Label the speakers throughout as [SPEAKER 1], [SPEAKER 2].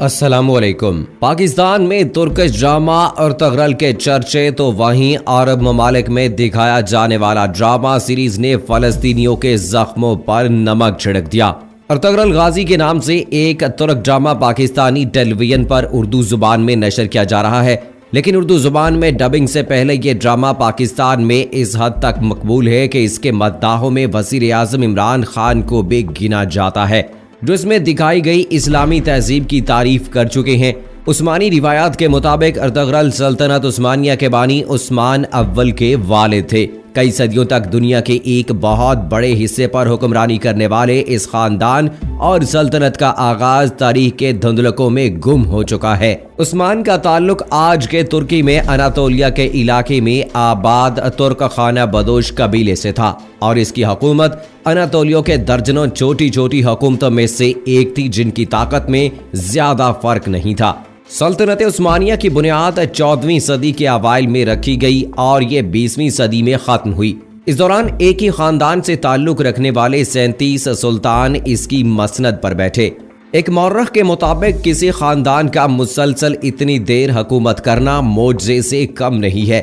[SPEAKER 1] السلام علیکم۔ پاکستان میں ترکش ڈرامہ ارطغرل کے چرچے تو وہیں عرب ممالک میں دکھایا جانے والا ڈرامہ سیریز نے فلسطینیوں کے زخموں پر نمک چھڑک دیا۔ ارطغرل غازی کے نام سے ایک ترک ڈرامہ پاکستانی ٹیلی ویژن پر اردو زبان میں نشر کیا جا رہا ہے، لیکن اردو زبان میں ڈبنگ سے پہلے یہ ڈرامہ پاکستان میں اس حد تک مقبول ہے کہ اس کے مداحوں میں وزیر اعظم عمران خان کو بھی گنا جاتا ہے، جو اس میں دکھائی گئی اسلامی تہذیب کی تعریف کر چکے ہیں۔ عثمانی روایات کے مطابق ارطغرل سلطنت عثمانیہ کے بانی عثمان اول کے والد تھے۔ کئی صدیوں تک دنیا کے ایک بہت بڑے حصے پر حکمرانی کرنے والے اس خاندان اور سلطنت کا آغاز تاریخ کے دھندلکوں میں گم ہو چکا ہے۔ عثمان کا تعلق آج کے ترکی میں اناطولیہ کے علاقے میں آباد ترک خانہ بدوش قبیلے سے تھا، اور اس کی حکومت اناطولیہ کے درجنوں چھوٹی چھوٹی حکومتوں میں سے ایک تھی جن کی طاقت میں زیادہ فرق نہیں تھا۔ سلطنت عثمانیہ کی بنیاد 14ویں صدی کے اوائل میں رکھی گئی اور یہ 20ویں صدی میں ختم ہوئی۔ اس دوران ایک ہی خاندان سے تعلق رکھنے والے 37 سلطان اس کی مسند پر بیٹھے۔ ایک مورخ کے مطابق کسی خاندان کا مسلسل اتنی دیر حکومت کرنا معجزے سے کم نہیں ہے۔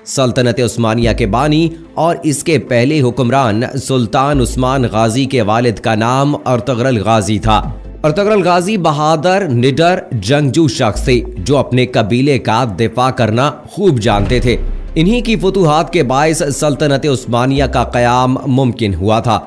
[SPEAKER 1] سلطنت عثمانیہ کے بانی اور اس کے پہلے حکمران سلطان عثمان غازی کے والد کا نام ارطغرل غازی تھا۔ ارطغرل غازی بہادر، نڈر، جنگجو شخص تھے جو اپنے قبیلے کا دفاع کرنا خوب جانتے تھے۔ انہی کی فتوحات کے باعث سلطنت عثمانیہ کا قیام ممکن ہوا تھا۔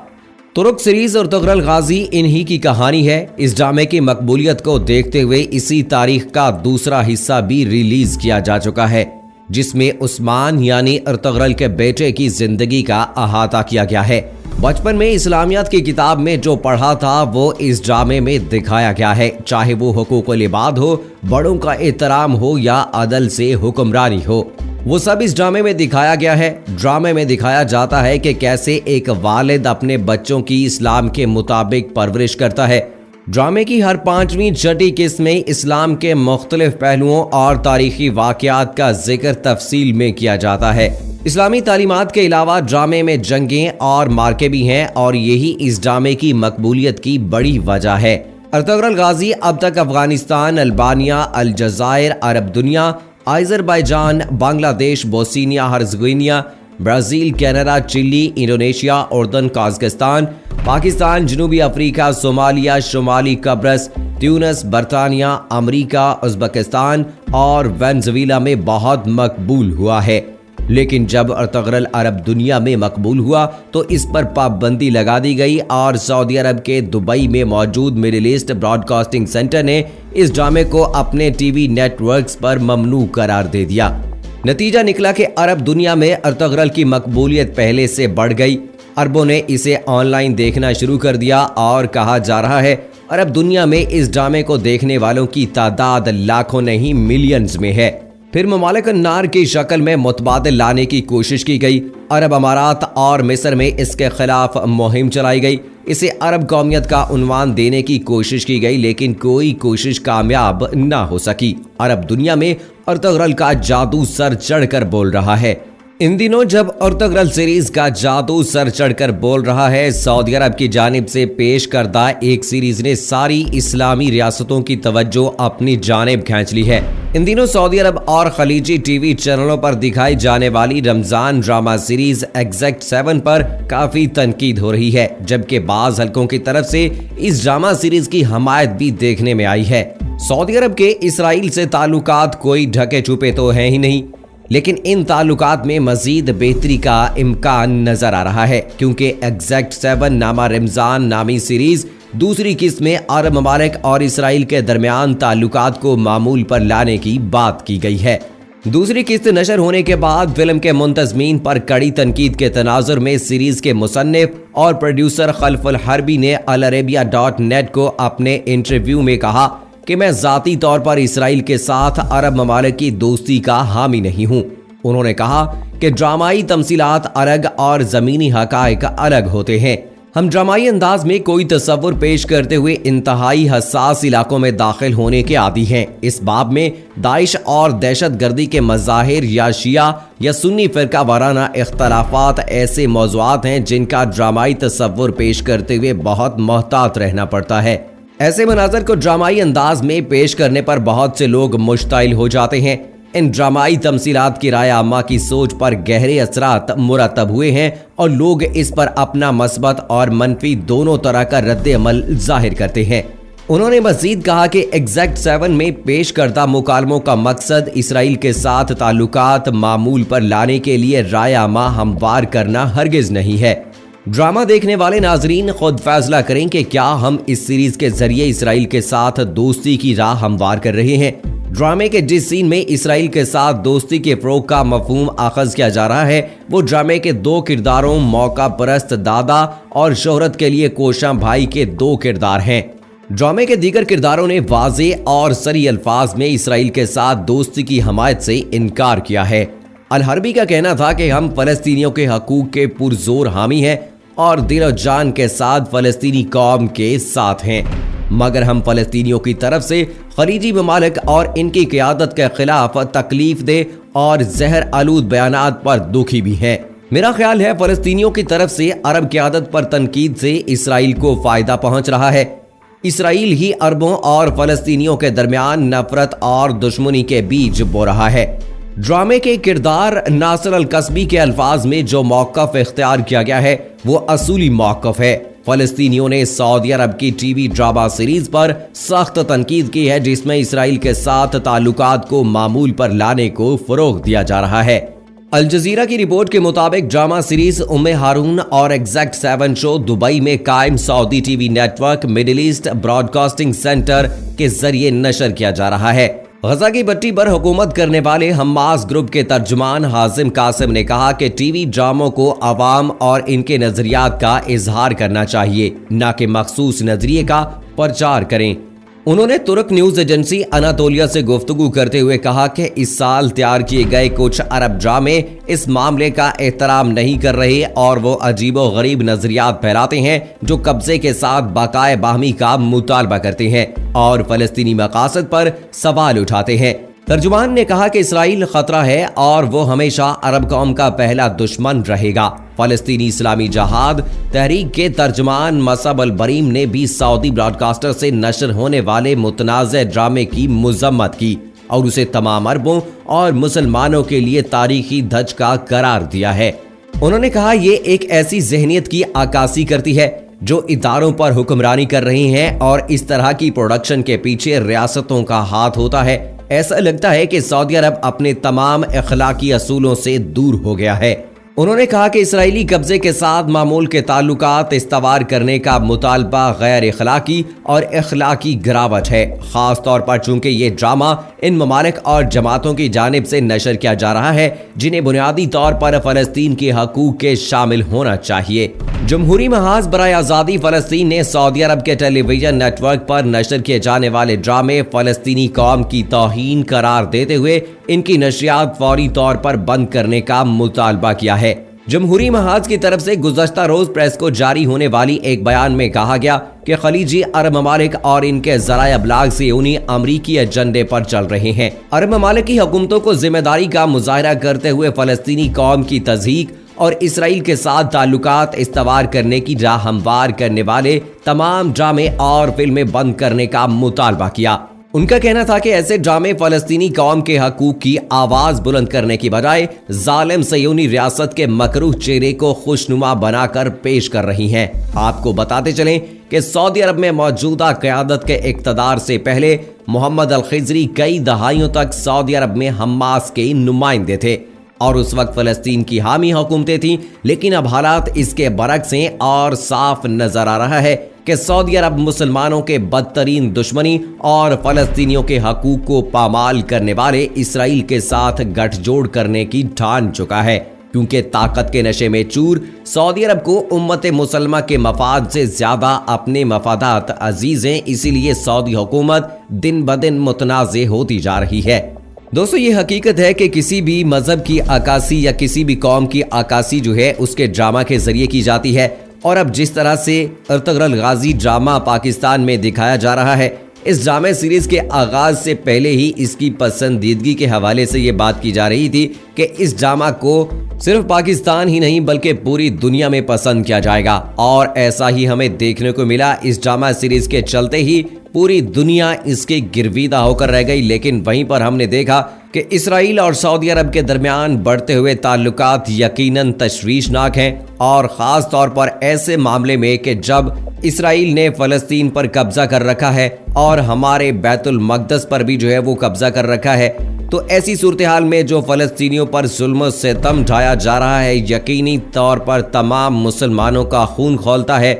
[SPEAKER 1] ترک سیریز ارطغرل غازی انہی کی کہانی ہے۔ اس ڈرامے کی مقبولیت کو دیکھتے ہوئے اسی تاریخ کا دوسرا حصہ بھی ریلیز کیا جا چکا ہے، جس میں عثمان یعنی ارطغرل کے بیٹے کی زندگی کا احاطہ کیا گیا ہے۔ بچپن میں اسلامیات کی کتاب میں جو پڑھا تھا وہ اس ڈرامے میں دکھایا گیا ہے، چاہے وہ حقوق العباد ہو، بڑوں کا احترام ہو یا عدل سے حکمرانی ہو، وہ سب اس ڈرامے میں دکھایا گیا ہے۔ ڈرامے میں دکھایا جاتا ہے کہ کیسے ایک والد اپنے بچوں کی اسلام کے مطابق پرورش کرتا ہے۔ ڈرامے کی ہر 5ویں چھٹی قسط میں اسلام کے مختلف پہلوؤں اور تاریخی واقعات کا ذکر تفصیل میں کیا جاتا ہے۔ اسلامی تعلیمات کے علاوہ ڈرامے میں جنگیں اور مارکے بھی ہیں، اور یہی اس ڈرامے کی مقبولیت کی بڑی وجہ ہے۔ ارطغرل غازی اب تک افغانستان، البانیہ، الجزائر، عرب دنیا، آذربائیجان، بنگلہ دیش، بوسنیا ہرزیگوینیا، برازیل، کینیڈا، چلی، انڈونیشیا، اردن، قازقستان، پاکستان، جنوبی افریقہ، صومالیہ، شمالی قبرص، تیونس، برطانیہ، امریکہ، ازبکستان اور وینزویلا میں بہت مقبول ہوا ہے۔ لیکن جب ارطغرل عرب دنیا میں مقبول ہوا تو اس پر پابندی لگا دی گئی، اور سعودی عرب کے دبئی میں موجود Middle East broadcasting centre نے اس ڈرامے کو اپنے ٹی وی نیٹ ورکس پر ممنوع قرار دے دیا۔ نتیجہ نکلا کہ عرب دنیا میں ارطغرل کی مقبولیت پہلے سے بڑھ گئی۔ عربوں نے اسے آن لائن دیکھنا شروع کر دیا، اور کہا جا رہا ہے عرب دنیا میں اس ڈرامے کو دیکھنے والوں کی تعداد لاکھوں نہیں ملینز میں ہے۔ پھر ممالک النار کی شکل میں متبادل لانے کی کوشش کی گئی۔ عرب امارات اور مصر میں اس کے خلاف مہم چلائی گئی۔ اسے عرب قومیت کا عنوان دینے کی کوشش کی گئی، لیکن کوئی کوشش کامیاب نہ ہو سکی۔ عرب دنیا میں ارطغرل کا جادو سر چڑھ کر بول رہا ہے۔ ان دنوں جب ارطغرل سیریز کا جادو سر چڑھ کر بول رہا ہے، سعودی عرب کی جانب سے پیش کردہ ایک سیریز نے ساری اسلامی ریاستوں کی توجہ اپنی جانب کھینچ لی ہے۔ ان دنوں سعودی عرب اور خلیجی ٹی وی چینلوں پر دکھائی جانے والی رمضان ڈرامہ سیریز ایگزیکٹ 7 پر کافی تنقید ہو رہی ہے، جبکہ بعض حلقوں کی طرف سے اس ڈرامہ سیریز کی حمایت بھی دیکھنے میں آئی ہے۔ سعودی عرب کے اسرائیل سے تعلقات کوئی ڈھکے چھپے تو ہیں ہی نہیں، لیکن ان تعلقات میں مزید بہتری کا امکان نظر آ رہا ہے، کیونکہ ایگزیکٹ 7 نامہ رمضان نامی سیریز دوسری قسط میں عرب ممالک اور اسرائیل کے درمیان تعلقات کو معمول پر لانے کی بات کی گئی ہے۔ دوسری قسط نشر ہونے کے بعد فلم کے منتظمین پر کڑی تنقید کے تناظر میں سیریز کے مصنف اور پروڈیوسر خلف الحربی نے العربیہ.net کو اپنے انٹرویو میں کہا کہ میں ذاتی طور پر اسرائیل کے ساتھ عرب ممالک کی دوستی کا حامی نہیں ہوں۔ انہوں نے کہا کہ ڈرامائی تمثیلات الگ اور زمینی حقائق الگ ہوتے ہیں۔ ہم ڈرامائی انداز میں کوئی تصور پیش کرتے ہوئے انتہائی حساس علاقوں میں داخل ہونے کے عادی ہیں۔ اس باب میں داعش اور دہشت گردی کے مظاہر یا شیعہ یا سنی فرقہ وارانہ اختلافات ایسے موضوعات ہیں جن کا ڈرامائی تصور پیش کرتے ہوئے بہت محتاط رہنا پڑتا ہے۔ ऐसे मनाजर को ड्रामाई अंदाज में पेश करने पर बहुत से लोग मुश्ताइल हो जाते हैं। इन ड्रामाई तमसीलात की राय आमा की सोच पर गहरे असरात मुरतब हुए हैं और लोग इस पर अपना मस्बत और मनफी दोनों तरह का रद्द अमल जाहिर करते हैं। उन्होंने मजीद कहा कि एग्जैक्ट 7 में पेश करदा मुकालमों का मकसद इसराइल के साथ ताल्लुकात मामूल पर लाने के लिए राय आमा हमवार करना हरगिज नहीं है। ड्रामा देखने वाले नाजरीन खुद फैसला करें कि क्या हम इस सीरीज के जरिए इसराइल के साथ दोस्ती की राह हमवार कर रहे हैं। ड्रामे के जिस सीन में इसराइल के साथ दोस्ती के फ़रोग़ का मफ़हूम आख़ज़ किया जा रहा है, वो ड्रामे के 2 किरदारों मौका परस्त दादा और शोहरत के लिए कोशां भाई के 2 किरदार हैं। ड्रामे के दीगर किरदारों ने वाज़े और सरी अल्फाज में इसराइल के साथ दोस्ती की हमायत से इनकार किया है। अल हरबी का कहना था कि हम फ़लस्तीनियों के हकूक़ के पुरज़ोर हामी हैं और दिल और जान के साथ फ़लस्तीनी कौम के साथ हैं, मगर हम फ़लस्तीनियों की तरफ से खलीजी ममालिक और इनकी क़यादत के खिलाफ तकलीफ दे और जहर आलूद बयानात पर दुखी भी हैं। मेरा ख्याल है फ़लस्तीनियों की तरफ से अरब क़यादत पर तनकीद से इसराइल को फ़ायदा पहुँच रहा है। इसराइल ही अरबों और फ़लस्तीनियों के दरमियान नफरत और दुश्मनी के बीज बो रहा है। ड्रामे के किरदार नासिर अल कसबी के अल्फाज में जो मौक़िफ़ इख्तियार किया गया है वो असूली मौक़िफ़ है। फ़लस्तीनियों ने सऊदी अरब की टीवी ड्रामा सीरीज पर सख्त तनकीद की है, जिसमें इसराइल के साथ ताल्लुकात को मामूल पर लाने को फ़रोग़ दिया जा रहा है। अल जज़ीरा की रिपोर्ट के मुताबिक ड्रामा सीरीज उम्मे हारून और एग्जैक्ट 7 शो दुबई में कायम Saudi TV network middle east broadcasting centre के जरिए नशर किया जा रहा है। गजा की पट्टी पर हुकूमत करने वाले हमास ग्रुप के तर्जुमान हाजिम कासिम ने कहा कि टीवी ड्रामों को अवाम और इनके नजरियात का इजहार करना चाहिए, न कि मखसूस नजरिए का प्रचार करें। उन्होंने तुर्क न्यूज एजेंसी अनातोलिया से गुफ्तगू करते हुए कहा कि इस साल तैयार किए गए कुछ अरब ड्रामे इस मामले का एहतराम नहीं कर रहे और वो अजीबो गरीब नजरियात फैलाते हैं जो कब्जे के साथ बकाए बाहमी का मुतालबा करते हैं और फलस्तीनी मकासद पर सवाल उठाते हैं। तर्जुमान ने कहा कि इसराइल खतरा है और वो हमेशा अरब कौम का पहला दुश्मन रहेगा। फलस्तीनी इस्लामी जहाद तहरीक के तर्जुमान मसअब अल बरीम ने भी सऊदी ब्रॉडकास्टर से नशर होने वाले मुतनाज़ ड्रामे की मुज़म्मत की और उसे तमाम अरबों और मुसलमानों के लिए तारीखी धचका करार दिया है। उन्होंने कहा ये एक ऐसी जहनियत की अक्कासी करती है जो इदारों पर हुक्मरानी कर रही हैं और इस तरह की प्रोडक्शन के पीछे रियासतों का हाथ होता है। ऐसा लगता है कि सऊदी अरब अपने तमाम अखलाकी असूलों से दूर हो गया है। उन्होंने कहा कि इसराइली कब्जे के साथ मामूल के ताल्लुकात इस्तवार करने का मुतालबा गैर अखलाकी और अखलाकी गिरावट है, खास तौर पर चूंकि ये ड्रामा इन ममालिक और जमातों की जानिब से नशर किया जा रहा है जिन्हें बुनियादी तौर पर फ़लस्तीन के हकूक़ के शामिल होना चाहिए। जमहूरी महाज बराए आज़ादी फ़लस्तीन ने सऊदी अरब के टेलीविजन नेटवर्क पर नशर किए जाने वाले ड्रामे फ़लस्तीनी कौम की तौहीन करार देते हुए इनकी नशरियात फौरी तौर पर बंद करने का मुतालबा किया है। जमहूरी महाज की तरफ से गुज़श्ता रोज प्रेस को जारी होने वाली एक बयान में कहा गया कि खलीजी अरब ममालिक और इनके ज़राए अबलाग से उन्हीं अमरीकी एजेंडे पर चल रहे हैं। अरब ममालिक की हुकूमतों को जिम्मेदारी का मुजाहरा करते हुए फ़लस्तीनी कौम की तज़हीक और इसराइल के साथ ताल्लुकात इस्तवार करने की राह हमवार करने वाले तमाम ड्रामे और फिल्में बंद करने का मुतालबा किया। उनका कहना था कि ऐसे ड्रामे फलस्तीनी कौम के हकूक की आवाज बुलंद करने की बजाय जालिम सयूनी रियासत के मकरूह चेहरे को खुशनुमा बनाकर पेश कर रही हैं। आपको बताते चलें कि सऊदी अरब में मौजूदा क़यादत के इक़्तिदार से पहले मोहम्मद अल खिज़री कई दहाइयों तक सऊदी अरब में हमास के नुमाइंदे थे और उस वक्त फ़लस्तीन की हामी हुकूमतें थीं, लेकिन अब हालात इसके बरक्स हैं और साफ नजर आ रहा है कि सऊदी अरब मुसलमानों के बदतरीन दुश्मनी और फ़लस्तीनियों के हकूक़ को पामाल करने वाले इसराइल के साथ गठजोड़ करने की ठान चुका है, क्योंकि ताकत के नशे में चूर सऊदी अरब को उम्मत मुसलमा के मफाद से ज़्यादा अपने मफादात अजीज़ हैं। इसीलिए सऊदी हुकूमत दिन ब दिन मुतनाज़ होती जा रही है। दोस्तों, ये हकीकत है कि किसी भी मजहब की अक्कासी या किसी भी कौम की अक्कासी जो है उसके ड्रामा के जरिए की जाती है। और अब जिस तरह से अर्तगरल गाजी ड्रामा पाकिस्तान में दिखाया जा रहा है, इस ड्रामा सीरीज के आगाज से पहले ही इसकी पसंदीदगी के हवाले से ये बात की जा रही थी कि इस ड्रामा को सिर्फ पाकिस्तान ही नहीं बल्कि पूरी दुनिया में पसंद किया जाएगा, और ऐसा ही हमें देखने को मिला। इस ड्रामा सीरीज के चलते ही पूरी दुनिया इसके गिरविदा होकर रह गई। लेकिन वहीं पर हमने देखा कि इसराइल और सऊदी अरब के दरमियान बढ़ते हुए ताल्लुकात यकीनन तशवीशनाक हैं, और ख़ास तौर पर ऐसे मामले में कि जब इसराइल ने फ़लस्तीन पर कब्जा कर रखा है और हमारे बैतुल मक़दस पर भी जो है वो कब्जा कर रखा है, तो ऐसी सूरत हाल में जो फ़लस्तीनियों पर जुल्म सितम ढाया जा रहा है यकीनी तौर पर तमाम मुसलमानों का खून खौलता है।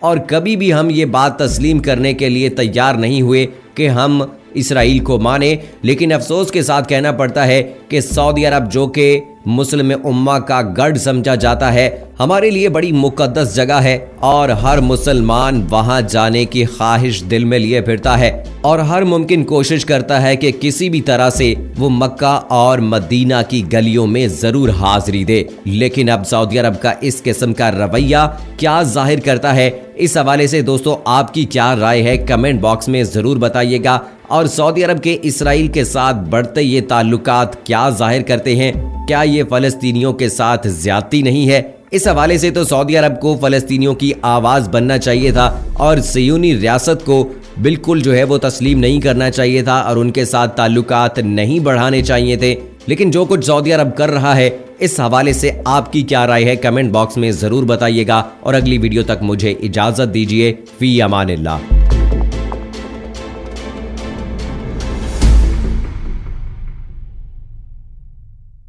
[SPEAKER 1] और कभी भी हम ये बात तस्लीम करने के लिए तैयार नहीं हुए कि हम इसराइल को माने, लेकिन अफसोस के साथ कहना पड़ता है कि सऊदी अरब जो कि मुस्लिम उम्मा का गढ़ समझा जाता है, हमारे लिए बड़ी मुकद्दस जगह है, और हर मुसलमान वहां जाने की ख्वाहिश दिल में लिए फिरता है और हर मुमकिन कोशिश करता है कि किसी भी तरह से वो मक्का और मदीना की गलियों में जरूर हाजिरी दे। लेकिन अब सऊदी अरब का इस किस्म का रवैया क्या जाहिर करता है, इस हवाले से दोस्तों आपकी क्या राय है कमेंट बॉक्स में ज़रूर बताइएगा। और सऊदी अरब के इसराइल के साथ बढ़ते ये ताल्लुकात क्या जाहिर करते हैं, क्या ये फ़लस्तीनियों के साथ ज़्यादती नहीं है? इस हवाले से तो सऊदी अरब को फ़लस्तीनियों की आवाज़ बनना चाहिए था और सियोनी रियासत को बिल्कुल जो है वो तस्लीम नहीं करना चाहिए था और उनके साथ ताल्लुकात नहीं बढ़ाने चाहिए थे। लेकिन जो कुछ सऊदी अरब कर रहा है, इस हवाले से आपकी क्या राय है कमेंट बॉक्स में ज़रूर बताइएगा। और अगली वीडियो तक मुझे इजाज़त दीजिए। फ़ी अमानिल्लाह।